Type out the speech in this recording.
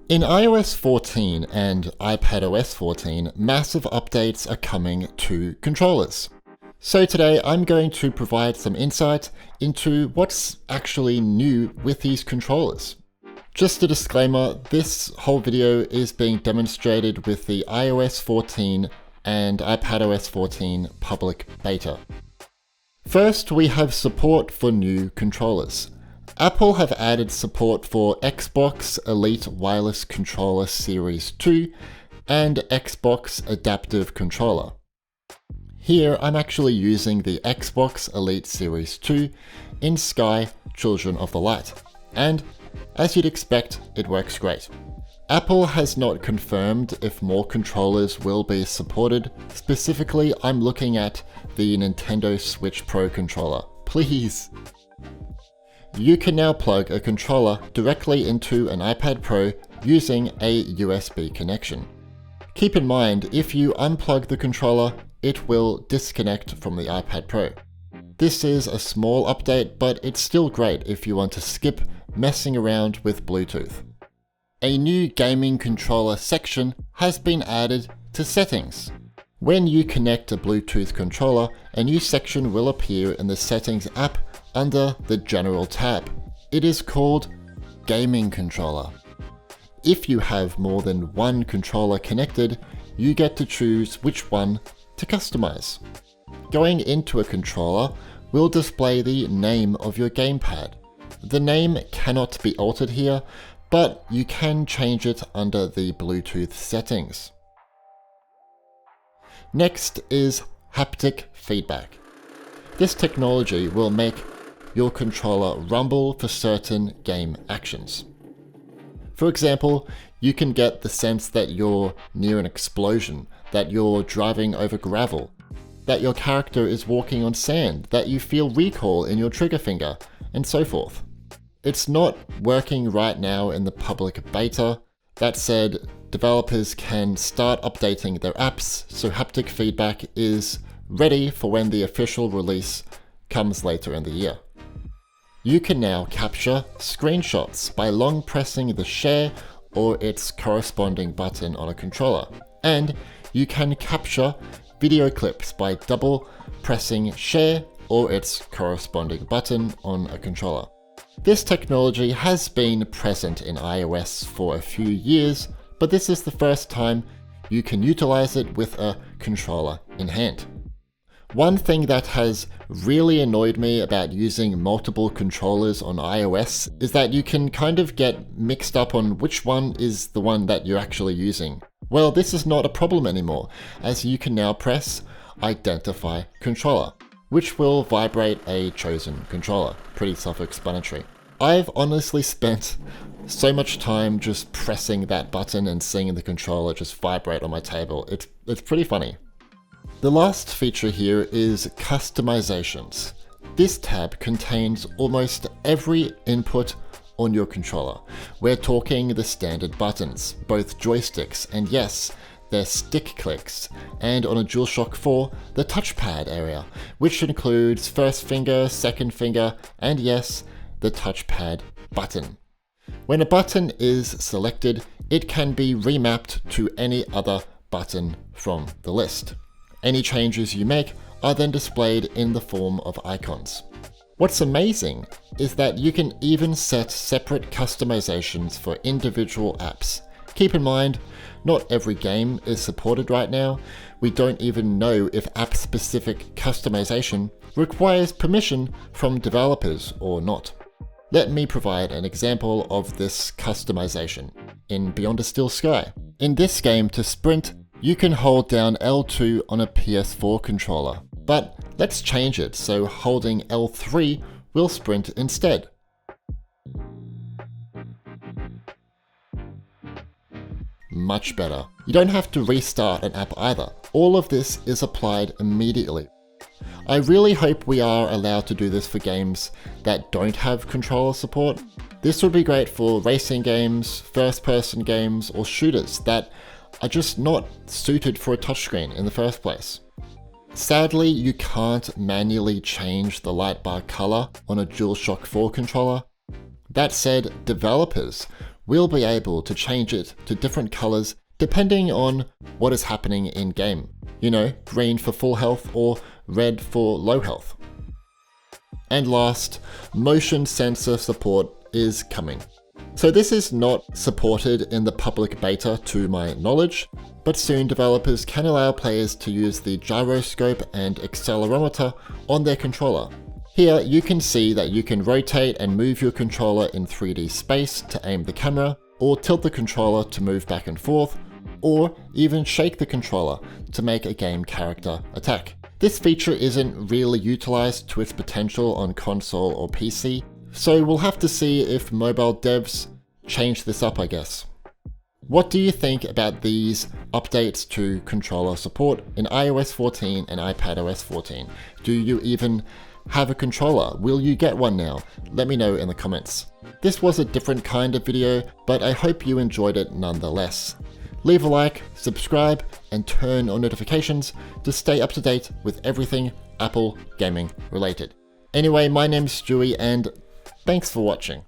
In iOS 14 and iPadOS 14, massive updates are coming to controllers. So today I'm going to provide some insight into what's actually new with these controllers. Just a disclaimer, this whole video is being demonstrated with the iOS 14 and iPadOS 14 public beta. First, we have support for new controllers. Apple have added support for Xbox Elite Wireless Controller Series 2 and Xbox Adaptive Controller. Here I'm actually using the Xbox Elite Series 2 in Sky Children of the Light, and as you'd expect, it works great. Apple has not confirmed if more controllers will be supported. Specifically, I'm looking at the Nintendo Switch Pro controller. Please! You can now plug a controller directly into an iPad Pro using a USB connection. Keep in mind, if you unplug the controller, it will disconnect from the iPad Pro. This is a small update, but it's still great if you want to skip messing around with Bluetooth. A new gaming controller section has been added to settings. When you connect a Bluetooth controller, a new section will appear in the Settings app under the General tab. It is called Gaming Controller. If you have more than one controller connected, you get to choose which one to customize. Going into a controller will display the name of your gamepad. The name cannot be altered here, but you can change it under the Bluetooth settings. Next is haptic feedback. This technology will make your controller rumble for certain game actions. For example, you can get the sense that you're near an explosion, that you're driving over gravel, that your character is walking on sand, that you feel recoil in your trigger finger, and so forth. It's not working right now in the public beta. That said, developers can start updating their apps, so haptic feedback is ready for when the official release comes later in the year. You can now capture screenshots by long pressing the share or its corresponding button on a controller, and you can capture video clips by double pressing share or its corresponding button on a controller. This technology has been present in iOS for a few years, but this is the first time you can utilize it with a controller in hand. One thing that has really annoyed me about using multiple controllers on iOS is that you can kind of get mixed up on which one is the one that you're actually using. Well, this is not a problem anymore, as you can now press Identify Controller, which will vibrate a chosen controller. Pretty self-explanatory. I've honestly spent so much time just pressing that button and seeing the controller just vibrate on my table. It's pretty funny. The last feature here is customizations. This tab contains almost every input on your controller. We're talking the standard buttons, both joysticks, and yes, they're stick clicks, and on a DualShock 4, the touchpad area, which includes first finger, second finger, and yes, the touchpad button. When a button is selected, it can be remapped to any other button from the list. Any changes you make are then displayed in the form of icons. What's amazing is that you can even set separate customizations for individual apps. Keep in mind, not every game is supported right now. We don't even know if app-specific customization requires permission from developers or not. Let me provide an example of this customization in Beyond a Still Sky. In this game, to sprint, you can hold down L2 on a PS4 controller, but let's change it so holding L3 will sprint instead. Much better. You don't have to restart an app either. All of this is applied immediately. I really hope we are allowed to do this for games that don't have controller support. This would be great for racing games, first-person games, or shooters that are just not suited for a touchscreen in the first place. Sadly, you can't manually change the light bar color on a DualShock 4 controller. That said, developers we'll be able to change it to different colors depending on what is happening in game. You know, green for full health or red for low health. And last, motion sensor support is coming. So this is not supported in the public beta to my knowledge, but soon developers can allow players to use the gyroscope and accelerometer on their controller. Here you can see that you can rotate and move your controller in 3D space to aim the camera, or tilt the controller to move back and forth, or even shake the controller to make a game character attack. This feature isn't really utilized to its potential on console or PC, so we'll have to see if mobile devs change this up, I guess. What do you think about these updates to controller support in iOS 14 and iPadOS 14? Do you even have a controller? Will you get one now? Let me know in the comments. This was a different kind of video, but I hope you enjoyed it nonetheless. Leave a like, subscribe, and turn on notifications to stay up to date with everything Apple gaming related. Anyway, my name's Stewie, and thanks for watching.